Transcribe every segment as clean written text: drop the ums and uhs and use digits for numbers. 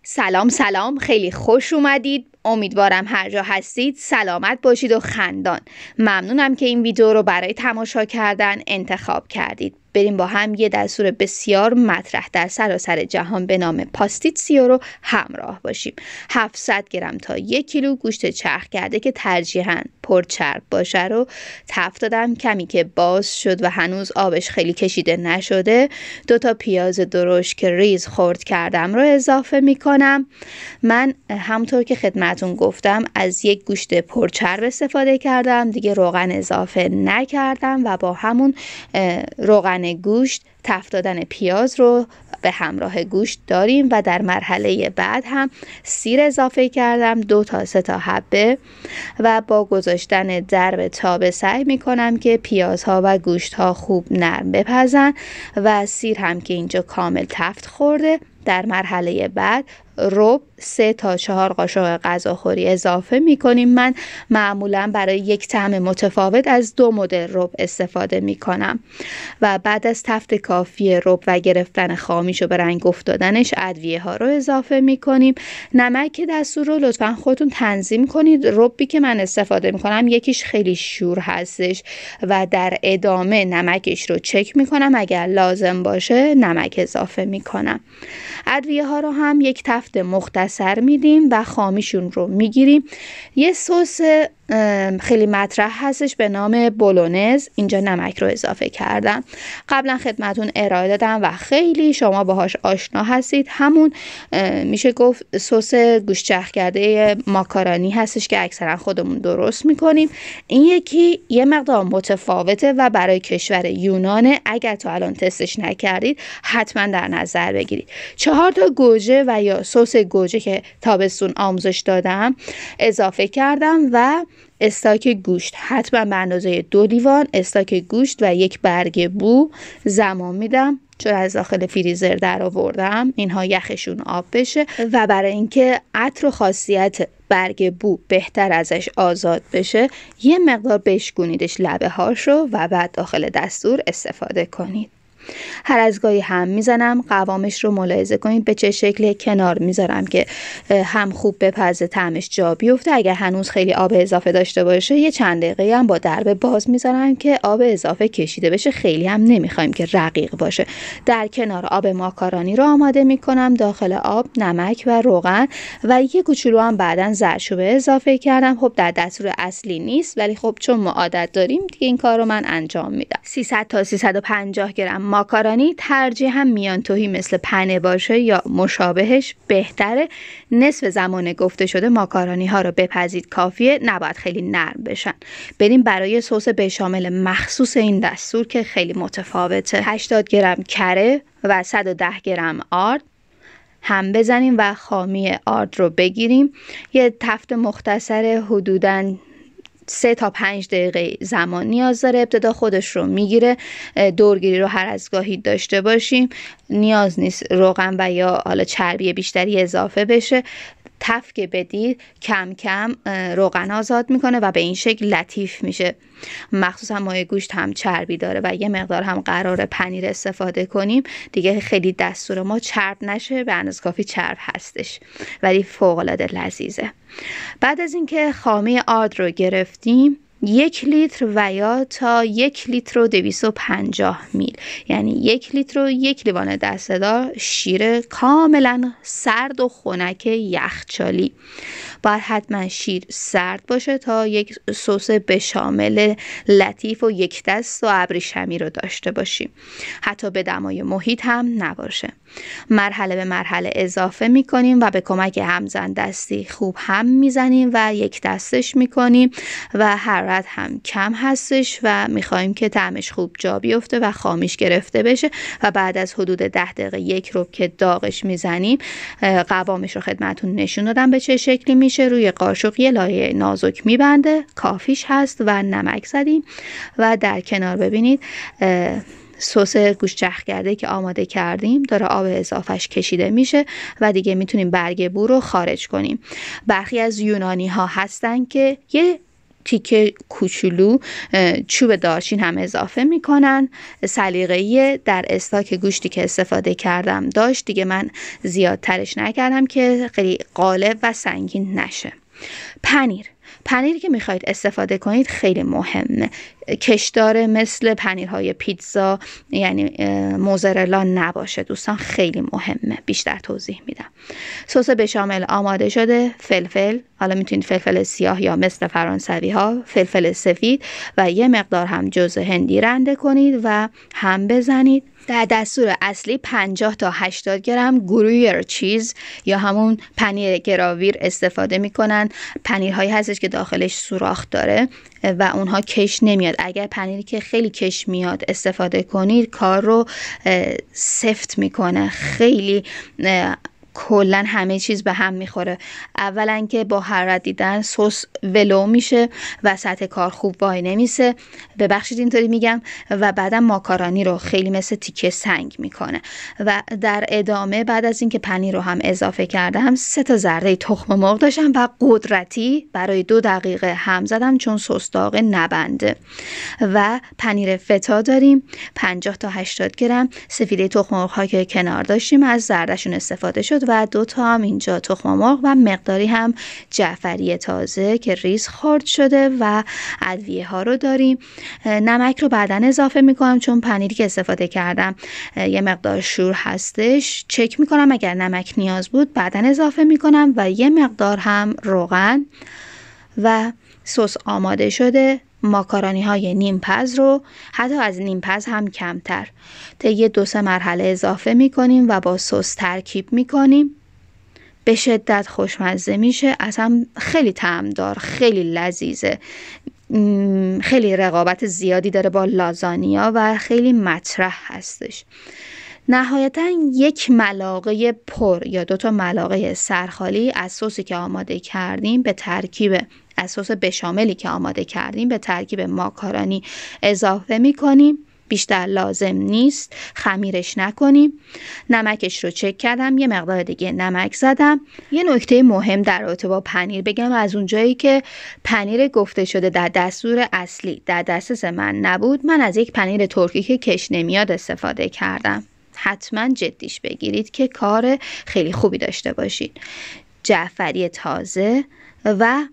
سلام سلام، خیلی خوش اومدید. امیدوارم هر جا هستید سلامت باشید و خندان. ممنونم که این ویدیو رو برای تماشا کردن انتخاب کردید. بریم با هم یه دستور بسیار مطرح در سراسر جهان به نام پاستیتسیو رو همراه باشیم. 700 گرم تا 1 کیلو گوشت چرخ کرده که ترجیحاً پرچرب باشه رو تفت دادم. کمی که باز شد و هنوز آبش خیلی کشیده نشده 2 تا پیاز درشت که ریز خرد کردم رو اضافه میکنم. من همونطور که خدمتون گفتم از یک گوشت پرچرب استفاده کردم، دیگه روغن اضافه نکردم و با همون روغن گوشت تفت دادن پیاز رو به همراه گوشت داریم و در مرحله بعد هم سیر اضافه کردم 2 تا 3 تا حبه و با گذاشتن ضرب تابه سعی میکنم که پیازها و گوشت ها خوب نرم بپزن و سیر هم که اینجا کامل تفت خورده. در مرحله بعد رب 3 تا 4 قاشق غذاخوری اضافه میکنیم. من معمولا برای یک طعم متفاوت از 2 مدل رب استفاده میکنم و بعد از تفت کافی رب و گرفتن خامیش و به رنگ افتادنش ادویه ها رو اضافه میکنیم. نمک دستور رو لطفا خودتون تنظیم کنید. ربی که من استفاده میکنم یکیش خیلی شور هستش و در ادامه نمکش رو چک میکنم، اگر لازم باشه نمک اضافه میکنم. ادویه ها رو هم یک تفت مختصر میدیم و خامیشون رو میگیریم. یه سس خیلی مطرح هستش به نام بولونز، اینجا نمک رو اضافه کردم. قبلا خدمتون ارائه دادم و خیلی شما باهاش آشنا هستید. همون میشه گفت سس گوشت چرخ کرده ماکارونی هستش که اکثرا خودمون درست میکنیم. این یکی یه مقدار متفاوته و برای کشور یونانه. اگر تا الان تستش نکردید حتما در نظر بگیرید. 4 تا گوجه و یا سس گوجه که تابستون آموزش دادم اضافه کردم و استاک گوشت، حتما به اندازه 2 لیوان استاک گوشت و 1 برگ بو زمان میدم چون از داخل فریزر در آوردم اینها یخشون آب بشه و برای اینکه عطر و خاصیت برگ بو بهتر ازش آزاد بشه یه مقدار بشکونیدش لبه هاشو و بعد داخل دستور استفاده کنید. هر از گاهی هم میزنم، قوامش رو ملاحظه کنید به چه شکل. کنار میذارم که هم خوب بپزه، طعمش جا بیفته. اگر هنوز خیلی آب اضافه داشته باشه یه چند دقیقه هم با درب باز میذارم که آب اضافه کشیده بشه. خیلی هم نمیخوایم که رقیق باشه. در کنار آب ماکارونی رو آماده میکنم. داخل آب نمک و روغن و یه کوچولو هم بعدن زردچوبه اضافه کردم. خب در دستور اصلی نیست ولی خب چون ما عادت داریم دیگه این کار رو من انجام میدم. 300 تا 350 گرم ماکارونی، ترجیحاً میان تهی مثل پنه باشه یا مشابهش بهتره. نصف زمان گفته شده ماکارونی ها رو بپزید کافیه، نباید خیلی نرم بشن. بریم برای سس بشامل مخصوص این دستور که خیلی متفاوته. 80 گرم کره و 110 گرم آرد هم بزنیم و خامی آرد رو بگیریم. یه تفت مختصر حدوداً 3 تا 5 دقیقه زمان نیاز داره. ابتدا خودش رو میگیره. دورگیری رو هر از گاهی داشته باشیم. نیاز نیست روغن و یا حالا چربی بیشتری اضافه بشه. تفت که بدید کم کم روغن آزاد میکنه و به این شکل لطیف میشه. مخصوصا مایه گوشت هم چربی داره و یه مقدار هم قرار پنیر استفاده کنیم دیگه خیلی دستور ما چرب نشه. به اندازه کافی چرب هستش ولی فوق العاده لذیذه. بعد از اینکه خامه آرد رو گرفتیم 1 لیتر و یا تا 1 لیتر و 250 میل، یعنی 1 لیتر و 1 لیوان دسته‌دار شیر کاملا سرد و خنک یخچالی. باید حتما شیر سرد باشه تا یک سس بشامل لطیف و یک دست و ابریشمی رو داشته باشیم. حتی به دمای محیط هم نباشه. مرحله به مرحله اضافه میکنیم و به کمک همزن دستی خوب هم میزنیم و یک دستش میکنیم و حرارت هم کم هستش و میخوایم که طعمش خوب جا بیفته و خامیش گرفته بشه و بعد از حدود 10 دقیقه 1 ربع که داغش میزنیم قوامش رو خدمتون نشون دادم به چه شکلی میشه. روی قاشق یه لایه نازک میبنده، کافیش هست و نمک زدیم و در کنار ببینید سس گوشت چرخ کرده که آماده کردیم داره آب اضافهش کشیده میشه و دیگه میتونیم برگ بو رو خارج کنیم. برخی از یونانی ها هستن که یه تیکه کوچولو چوب دارچین هم اضافه میکنن. سلیقه‌ای در استاک گوشتی که استفاده کردم داشت، دیگه من زیادترش نکردم که خیلی غالب و سنگین نشه. پنیری که میخواید استفاده کنید خیلی مهمه. کشدار مثل پنیرهای پیتزا یعنی موزارلا نباشه دوستان، خیلی مهمه. بیشتر توضیح میدم. سس بشامل آماده شده. فلفل، حالا میتونید فلفل سیاه یا مثل فرانسوی ها، فلفل سفید و یه مقدار هم جوز هندی رنده کنید و هم بزنید. در دستور اصلی 50 تا 80 گرم گرویر چیز یا همون پنیر گراویر استفاده میکنن. پنیرهایی هستش که داخلش سوراخ داره و اونها کش نمیاد. اگر پنیری که خیلی کش میاد استفاده کنید کار رو سفت میکنه، خیلی کلن همه چیز به هم میخوره. اولا که با حرارت دیدن سس ولو میشه و سطح کار خوب وای نمیسه، ببخشید اینطوری میگم، و بعدا ماکارونی رو خیلی مثل تیکه سنگ میکنه. و در ادامه بعد از اینکه پنیر رو هم اضافه کردم 3 تا ذره تخم مرغ داشتم و قدرتی برای 2 دقیقه هم زدم چون سس داغ نبنده. و پنیر فتا داریم 50 تا 80 گرم. سفیده تخم مرغ ها که کنار داشتیم از زردشون استفاده شد و 2 تا هم اینجا تخم مرغ و مقداری هم جعفری تازه که ریز خرد شده و ادویه ها رو داریم. نمک رو بعداً اضافه میکنم چون پنیری که استفاده کردم یه مقدار شور هستش. چک میکنم اگر نمک نیاز بود بعداً اضافه میکنم و یه مقدار هم روغن. و سس آماده شده. ماکارونی های نیم پز رو حتی از نیم پز هم کمتر طی 2-3 مرحله اضافه میکنیم و با سس ترکیب میکنیم. به شدت خوشمزه میشه، اصلا خیلی طعمدار، خیلی لذیذه، خیلی رقابت زیادی داره با لازانیا و خیلی مطرح هستش. نهایتا 1 ملاقه پر یا 2 تا ملاقه سرخالی از سسی که آماده کردیم به ترکیب از سس بشاملی که آماده کردیم به ترکیب ماکارونی اضافه میکنیم. بیشتر لازم نیست، خمیرش نکنیم. نمکش رو چک کردم، یه مقدار دیگه نمک زدم. یه نکته مهم در رابطه با پنیر بگم، از اونجایی که پنیر گفته شده در دستور اصلی در دسترس من نبود، من از یک پنیر ترکی که کش نمیاد استفاده کردم. حتما جدیش بگیرید که کار خیلی خوبی داشته باشید. جعفری تازه و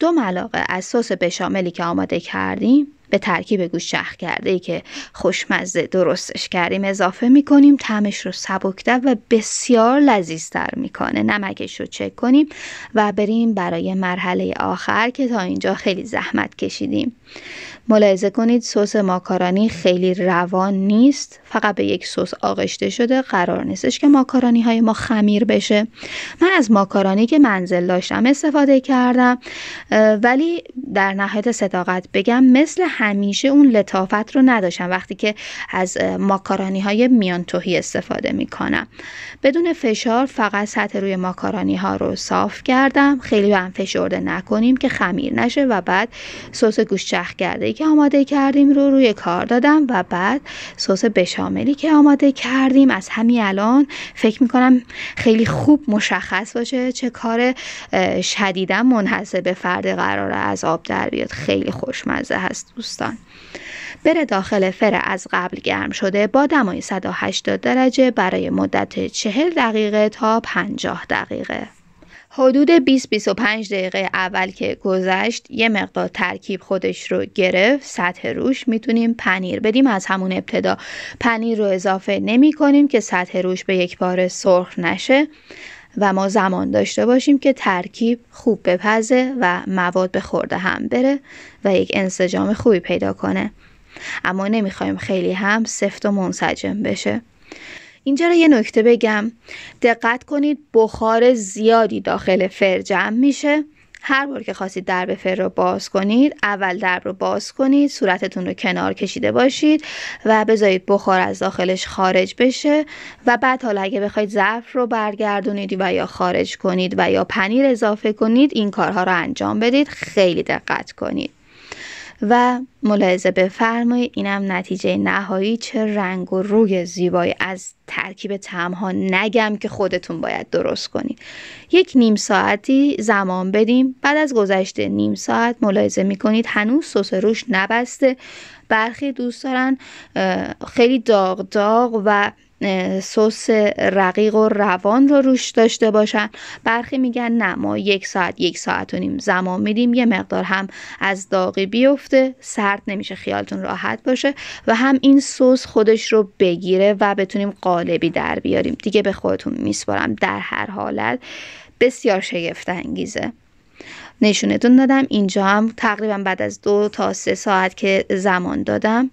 2 ملاقه از سس بشاملی که آماده کردیم به ترکیب گوشت چرخ کرده ای که خوشمزه درستش کردیم اضافه میکنیم. طعمش رو سبکتر و بسیار لذیذتر میکنه. نمکش رو چک کنیم و بریم برای مرحله آخر که تا اینجا خیلی زحمت کشیدیم. ملاحظه کنید سس ماکارونی خیلی روان نیست، فقط به یک سس آغشته شده. قرار نیستش که ماکارونی های ما خمیر بشه. من از ماکارونی که منزل داشتم استفاده کردم، ولی در نهایت صداقت بگم مثل همیشه اون لطافت رو نداشتم وقتی که از ماکارونی های میان تهی استفاده میکنم. بدون فشار فقط سطح روی ماکارونی ها رو صاف کردم. خیلی هم فشرده نکنیم که خمیر نشه و بعد سس گوشت چرخ کرده که آماده کردیم رو روی کار دادم و بعد سس بشاملی که آماده کردیم از همین الان فکر میکنم خیلی خوب مشخص باشه چه کار شدیدا منحصر به فرد قراره از آب در بیاد. خیلی خوشمزه هست دوستان. بره داخل فر از قبل گرم شده با دمای 180 درجه برای مدت 40 دقیقه تا 50 دقیقه. حدود 20-25 دقیقه اول که گذشت یه مقدار ترکیب خودش رو گرفت. سطح روش میتونیم پنیر بدیم. از همون ابتدا پنیر رو اضافه نمی کنیم که سطح روش به یک بار سرخ نشه و ما زمان داشته باشیم که ترکیب خوب بپزه و مواد به خورده هم بره و یک انسجام خوبی پیدا کنه. اما نمیخوایم خیلی هم سفت و منسجم بشه. اینجا رو یه نکته بگم، دقت کنید بخار زیادی داخل فر جمع میشه. هر بار که خواستید درب فر رو باز کنید، اول درب رو باز کنید، صورتتون رو کنار کشیده باشید و بذارید بخار از داخلش خارج بشه و بعد حالا اگه بخواید ظرف رو برگردونید و یا خارج کنید و یا پنیر اضافه کنید این کارها رو انجام بدید. خیلی دقت کنید. و ملاحظه بفرمایید اینم نتیجه نهایی. چه رنگ و روی زیبایی از ترکیب طعم‌ها نگم که خودتون باید درست کنید. یک نیم ساعتی زمان بدیم. بعد از گذشته نیم ساعت ملاحظه میکنید هنوز سس روش نبسته. برخی دوست دارن خیلی داغ داغ و سس رقیق و روان رو روش داشته باشن. برخی میگن نه، ما 1 ساعت 1 ساعت و نیم زمان میدیم، یه مقدار هم از داغی بیفته، سرد نمیشه، خیالتون راحت باشه و هم این سس خودش رو بگیره و بتونیم قالبی در بیاریم. دیگه به خودتون میسپارم، در هر حالت بسیار شگفت انگیزه. نشونتون دادم. اینجا هم تقریبا بعد از 2 تا 3 ساعت که زمان دادم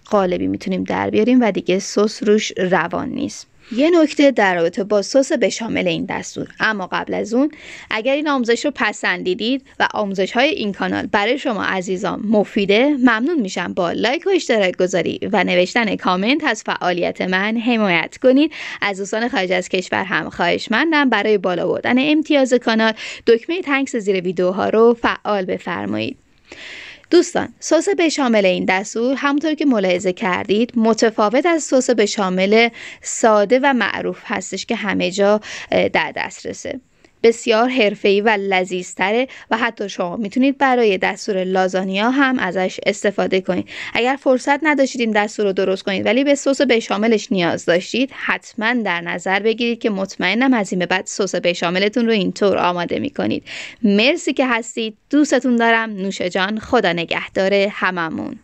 قالبی میتونیم در بیاریم و دیگه سس روش روان نیست. یه نکته در رابطه با سس بشامل این دستور، اما قبل از اون اگر این آموزش رو پسندیدید و آموزش های این کانال برای شما عزیزان مفیده، ممنون میشم با لایک و اشتراک گذاری و نوشتن کامنت از فعالیت من حمایت کنید. از دوستان خارج از کشور هم خواهشمندم برای بالا بردن امتیاز کانال دکمه تنکس زیر ویدیوها رو فعال بفرمایید. دوستان، سس بشامل این دستور همونطور که ملاحظه کردید متفاوت از سس بشامل ساده و معروف هستش که همه جا در دسترسه. بسیار حرفه‌ای و لذیذتره و حتی شما میتونید برای دستور لازانیا هم ازش استفاده کنید. اگر فرصت نداشتید این دستور رو درست کنید ولی به سس بشاملش نیاز داشتید، حتما در نظر بگیرید که مطمئنم از این به بعد سس بشاملتون رو اینطور آماده میکنید. مرسی که هستید، دوستتون دارم. نوش جان، خدا نگهدار هممون.